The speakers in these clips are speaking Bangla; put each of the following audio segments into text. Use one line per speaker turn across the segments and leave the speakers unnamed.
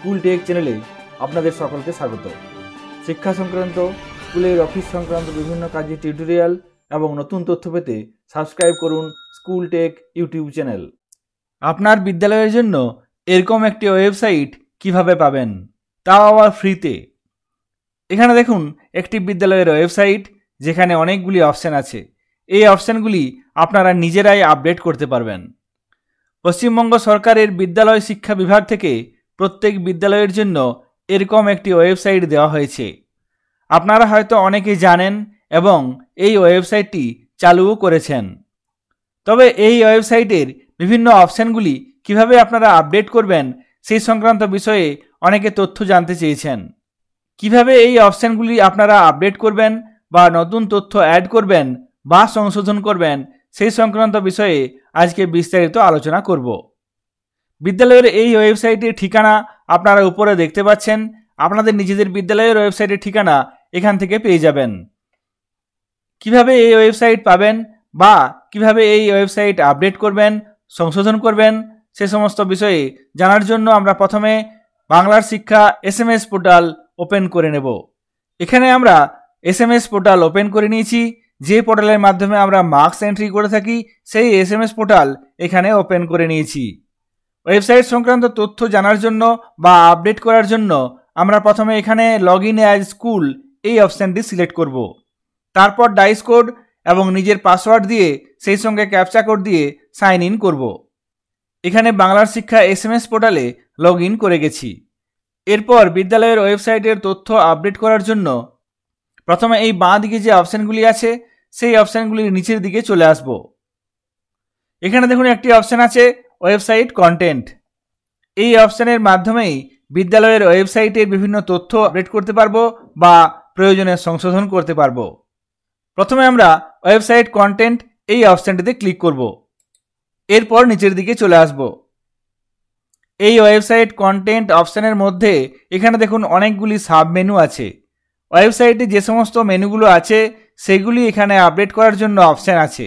স্কুল টেক চ্যানেলে আপনাদের সকলকে স্বাগত। শিক্ষা সংক্রান্ত, স্কুলের অফিস সংক্রান্ত বিভিন্ন কাজের টিউটোরিয়াল এবং নতুন তথ্য পেতে সাবস্ক্রাইব করুন স্কুল টেক ইউটিউব চ্যানেল। আপনার বিদ্যালয়ের জন্য এরকম একটি ওয়েবসাইট কিভাবে পাবেন, তাও আবার ফ্রিতে। এখানে দেখুন একটি বিদ্যালয়ের ওয়েবসাইট, যেখানে অনেকগুলি অপশান আছে। এই অপশানগুলি আপনারা নিজেরাই আপডেট করতে পারবেন। পশ্চিমবঙ্গ সরকারের বিদ্যালয় শিক্ষা বিভাগ থেকে প্রত্যেক বিদ্যালয়ের জন্য এরকম একটি ওয়েবসাইট দেওয়া হয়েছে। আপনারা হয়তো অনেকেই জানেন এবং এই ওয়েবসাইটটি চালুও করেছেন। তবে এই ওয়েবসাইটের বিভিন্ন অপশানগুলি কিভাবে আপনারা আপডেট করবেন সেই সংক্রান্ত বিষয়ে অনেকে তথ্য জানতে চেয়েছেন। কিভাবে এই অপশানগুলি আপনারা আপডেট করবেন বা নতুন তথ্য অ্যাড করবেন বা সংশোধন করবেন সেই সংক্রান্ত বিষয়ে আজকে বিস্তারিত আলোচনা করব। বিদ্যালয়ের এই ওয়েবসাইটের ঠিকানা আপনারা উপরে দেখতে পাচ্ছেন। আপনাদের নিজেদের বিদ্যালয়ের ওয়েবসাইটের ঠিকানা এখান থেকে পেয়ে যাবেন। কিভাবে এই ওয়েবসাইট পাবেন বা কিভাবে এই ওয়েবসাইট আপডেট করবেন, সংশোধন করবেন সে সমস্ত বিষয়ে জানার জন্য আমরা প্রথমে বাংলার শিক্ষা SMS পোর্টাল ওপেন করে নেব। এখানে আমরা SMS পোর্টাল ওপেন করে নিয়েছি। যে পোর্টালের মাধ্যমে আমরা মার্কস এন্ট্রি করে থাকি সেই SMS পোর্টাল এখানে ওপেন করে নিয়েছি। ওয়েবসাইট সংক্রান্ত তথ্য জানার জন্য বা আপডেট করার জন্য আমরা প্রথমে এখানে লগ ইন অ্যাজ স্কুল এই অপশানটি সিলেক্ট করব। তারপর ডাইস কোড এবং নিজের পাসওয়ার্ড দিয়ে সেই সঙ্গে ক্যাপচা কোড দিয়ে সাইন ইন করব। এখানে বাংলার শিক্ষা SMS পোর্টালে লগ ইন করে গেছি। এরপর বিদ্যালয়ের ওয়েবসাইটের তথ্য আপডেট করার জন্য প্রথমে এই বাঁ দিকে যে অপশানগুলি আছে সেই অপশানগুলির নিচের দিকে চলে আসব। এখানে দেখুন একটি অপশান আছে ওয়েবসাইট কন্টেন্ট। এই অপশানের মাধ্যমেই বিদ্যালয়ের ওয়েবসাইটের বিভিন্ন তথ্য আপডেট করতে পারবো বা প্রয়োজনে সংশোধন করতে পারবো। প্রথমে আমরা ওয়েবসাইট কন্টেন্ট এই অপশানটিতে ক্লিক করব। এরপর নিচের দিকে চলে আসব। এই ওয়েবসাইট কন্টেন্ট অপশানের মধ্যে এখানে দেখুন অনেকগুলি সাব মেনু আছে। ওয়েবসাইটে যে সমস্ত মেনুগুলো আছে সেগুলি এখানে আপডেট করার জন্য অপশান আছে।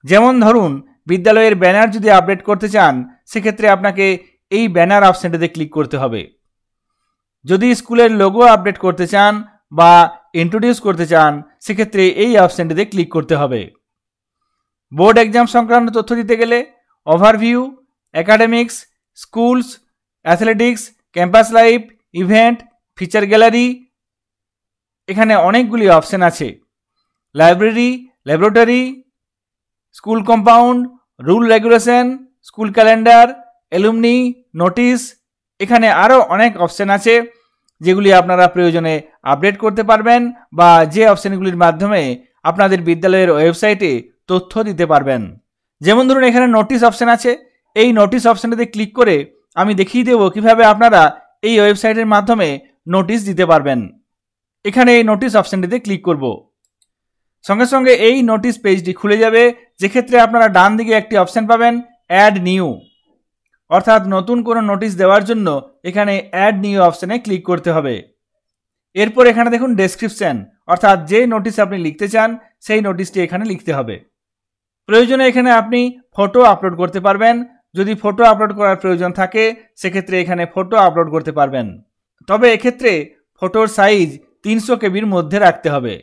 যেমন ধরুন বিদ্যালয়ের ব্যানার যদি আপডেট করতে চান সেক্ষেত্রে আপনাকে এই ব্যানার অপশানটিতে ক্লিক করতে হবে। যদি স্কুলের লোগো আপডেট করতে চান বা ইন্ট্রোডিউস করতে চান সেক্ষেত্রে এই অপশানটিতে ক্লিক করতে হবে। বোর্ড এক্সাম সংক্রান্ত তথ্য দিতে গেলে overview, academics, schools, athletics, campus life, event, feature gallery, এখানে অনেকগুলি অপশান আছে। Library, laboratory, school compound, rule regulation, school calendar, alumni, notice, এখানে আরও অনেক অপশান আছে যেগুলি আপনারা প্রয়োজনে আপডেট করতে পারবেন বা যে অপশানগুলির মাধ্যমে আপনাদের বিদ্যালয়ের ওয়েবসাইটে তথ্য দিতে পারবেন। যেমন ধরুন এখানে নোটিশ অপশান আছে। এই নোটিশ অপশানটিতে ক্লিক করে আমি দেখিয়ে দেব কিভাবে আপনারা এই ওয়েবসাইটের মাধ্যমে নোটিশ দিতে পারবেন। এখানে এই নোটিশ অপশানটিতে ক্লিক করব। সঙ্গে সঙ্গে এই নোটিশ পেজটি খুলে যাবে, যেক্ষেত্রে আপনারা ডান দিকে একটি অপশান পাবেন অ্যাড নিউ, অর্থাৎ নতুন কোনো নোটিশ দেওয়ার জন্য এখানে অ্যাড নিউ অপশানে ক্লিক করতে হবে। এরপর এখানে দেখুন ডেসক্রিপশন, অর্থাৎ যে নোটিশ আপনি লিখতে চান সেই নোটিশটি এখানে লিখতে হবে। প্রয়োজনে এখানে আপনি ফটো আপলোড করতে পারবেন। যদি ফটো আপলোড করার প্রয়োজন থাকে সেক্ষেত্রে এখানে ফটো আপলোড করতে পারবেন। তবে এক্ষেত্রে ফটোর সাইজ 300 কেবির মধ্যে রাখতে হবে।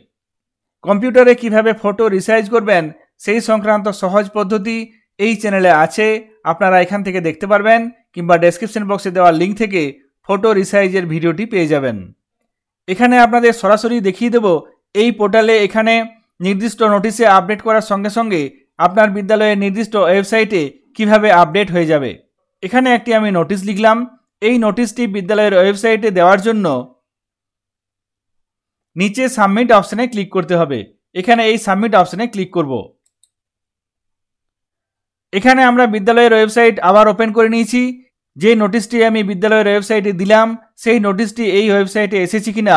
কম্পিউটারে কিভাবে ফটো রিসাইজ করবেন সেই সংক্রান্ত সহজ পদ্ধতি এই চ্যানেলে আছে, আপনারা এখান থেকে দেখতে পারবেন কিংবা ডেসক্রিপশন বক্সে দেওয়া লিঙ্ক থেকে ফটো রিসাইজের ভিডিওটি পেয়ে যাবেন। এখানে আপনাদের সরাসরি দেখিয়ে দেব এই পোর্টালে এখানে নির্দিষ্ট নোটিশে আপডেট করার সঙ্গে সঙ্গে আপনার বিদ্যালয়ের নির্দিষ্ট ওয়েবসাইটে কিভাবে আপডেট হয়ে যাবে। এখানে একটি আমি নোটিশ লিখলাম। এই নোটিশটি বিদ্যালয়ের ওয়েবসাইটে দেওয়ার জন্য নিচে সাবমিট অপশানে ক্লিক করতে হবে। এখানে এই সাবমিট অপশানে ক্লিক করব। এখানে আমরা বিদ্যালয়ের ওয়েবসাইট আবার ওপেন করে নিয়েছি। যে নোটিশটি আমি বিদ্যালয়ের ওয়েবসাইটে দিলাম সেই নোটিশটি এই ওয়েবসাইটে এসেছে কিনা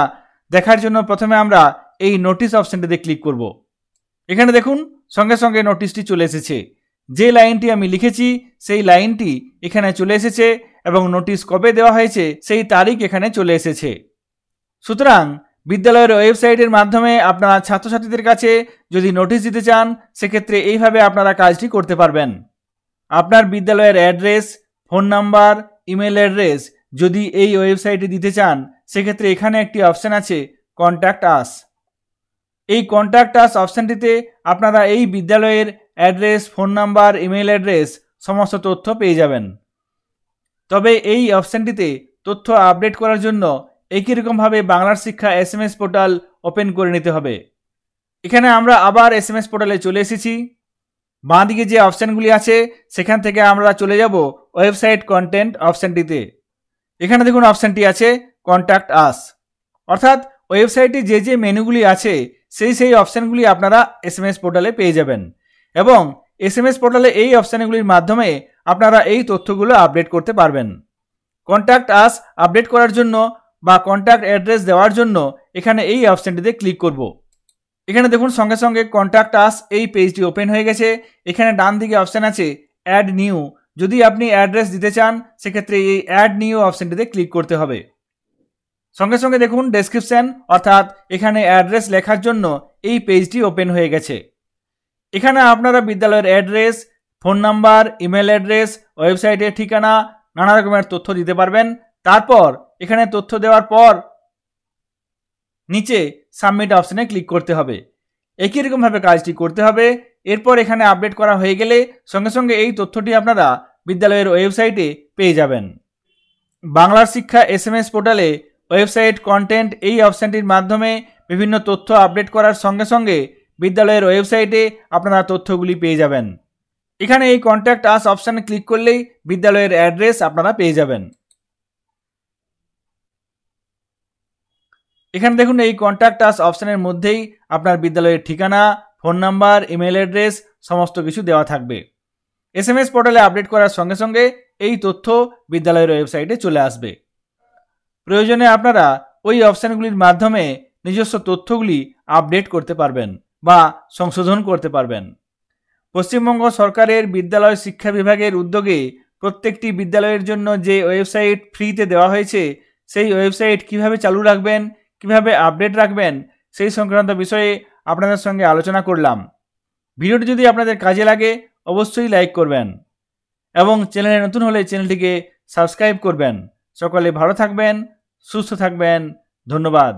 দেখার জন্য প্রথমে আমরা এই নোটিশ অপশানটিতে ক্লিক করব। এখানে দেখুন সঙ্গে সঙ্গে নোটিশটি চলে এসেছে। যে লাইনটি আমি লিখেছি সেই লাইনটি এখানে চলে এসেছে এবং নোটিশ কবে দেওয়া হয়েছে সেই তারিখ এখানে চলে এসেছে। সুতরাং বিদ্যালয়ের ওয়েবসাইটের মাধ্যমে আপনারা ছাত্রছাত্রীদের কাছে যদি নোটিশ দিতে চান সেক্ষেত্রে এইভাবে আপনারা কাজটি করতে পারবেন। আপনার বিদ্যালয়ের address, phone number, email address যদি এই ওয়েবসাইটে দিতে চান সেক্ষেত্রে এখানে একটি অপশান আছে কন্ট্যাক্ট আস। এই কন্ট্যাক্ট আস অপশানটিতে আপনারা এই বিদ্যালয়ের address, phone number, email address সমস্ত তথ্য পেয়ে যাবেন। তবে এই অপশানটিতে তথ্য আপডেট করার জন্য একই রকমভাবে বাংলার শিক্ষা SMS পোর্টাল ওপেন করে নিতে হবে। এখানে আমরা আবার SMS পোর্টালে চলে এসেছি। বাঁদিকে যে অপশানগুলি আছে সেখান থেকে আমরা চলে যাব ওয়েবসাইট কন্টেন্ট অপশানটিতে। এখানে দেখুন অপশানটি আছে কন্ট্যাক্ট আস, অর্থাৎ ওয়েবসাইটে যে মেনুগুলি আছে সেই অপশানগুলি আপনারা SMS পোর্টালে পেয়ে যাবেন এবং SMS পোর্টালে এই অপশানগুলির মাধ্যমে আপনারা এই তথ্যগুলো আপডেট করতে পারবেন। কন্ট্যাক্ট আস আপডেট করার জন্য বা কন্ট্যাক্ট অ্যাড্রেস দেওয়ার জন্য এখানে এই অপশানটিতে ক্লিক করব। এখানে দেখুন সঙ্গে সঙ্গে কন্ট্যাক্ট আস এই পেজটি ওপেন হয়ে গেছে। এখানে ডান দিকে অপশান আছে অ্যাড নিউ। যদি আপনি অ্যাড্রেস দিতে চান সেক্ষেত্রে এই অ্যাড নিউ অপশানটিতে ক্লিক করতে হবে। সঙ্গে সঙ্গে দেখুন ডেসক্রিপশন, অর্থাৎ এখানে অ্যাড্রেস লেখার জন্য এই পেজটি ওপেন হয়ে গেছে। এখানে আপনারা বিদ্যালয়ের address, phone number, email address, ওয়েবসাইটের ঠিকানা, নানা রকমের তথ্য দিতে পারবেন। তারপর এখানে তথ্য দেওয়ার পর নিচে সাবমিট অপশানে ক্লিক করতে হবে। একই রকমভাবে কাজটি করতে হবে। এরপর এখানে আপডেট করা হয়ে গেলে সঙ্গে সঙ্গে এই তথ্যটি আপনারা বিদ্যালয়ের ওয়েবসাইটে পেয়ে যাবেন। বাংলার শিক্ষা SMS পোর্টালে ওয়েবসাইট কন্টেন্ট এই অপশানটির মাধ্যমে বিভিন্ন তথ্য আপডেট করার সঙ্গে সঙ্গে বিদ্যালয়ের ওয়েবসাইটে আপনারা তথ্যগুলি পেয়ে যাবেন। এখানে এই কন্ট্যাক্ট আস অপশানে ক্লিক করলেই বিদ্যালয়ের অ্যাড্রেস আপনারা পেয়ে যাবেন। এখানে দেখুন এই কন্ট্যাক্ট আস অপশানের মধ্যেই আপনার বিদ্যালয়ের ঠিকানা, ফোন নাম্বার, ইমেল অ্যাড্রেস সমস্ত কিছু দেওয়া থাকবে। SMS পোর্টালে আপডেট করার সঙ্গে সঙ্গে এই তথ্য বিদ্যালয়ের ওয়েবসাইটে চলে আসবে। প্রয়োজনে আপনারা ওই অপশানগুলির মাধ্যমে নিজস্ব তথ্যগুলি আপডেট করতে পারবেন বা সংশোধন করতে পারবেন। পশ্চিমবঙ্গ সরকারের বিদ্যালয় শিক্ষা বিভাগের উদ্যোগে প্রত্যেকটি বিদ্যালয়ের জন্য যে ওয়েবসাইট ফ্রিতে দেওয়া হয়েছে সেই ওয়েবসাইট কিভাবে চালু রাখবেন, কিভাবে আপডেট রাখবেন সেই সংক্রান্ত বিষয়ে আপনাদের সঙ্গে আলোচনা করলাম। ভিডিওটি যদি আপনাদের কাজে লাগে অবশ্যই লাইক করবেন এবং চ্যানেলে নতুন হলে চ্যানেলটিকে সাবস্ক্রাইব করবেন। সকলে ভালো থাকবেন, সুস্থ থাকবেন। ধন্যবাদ।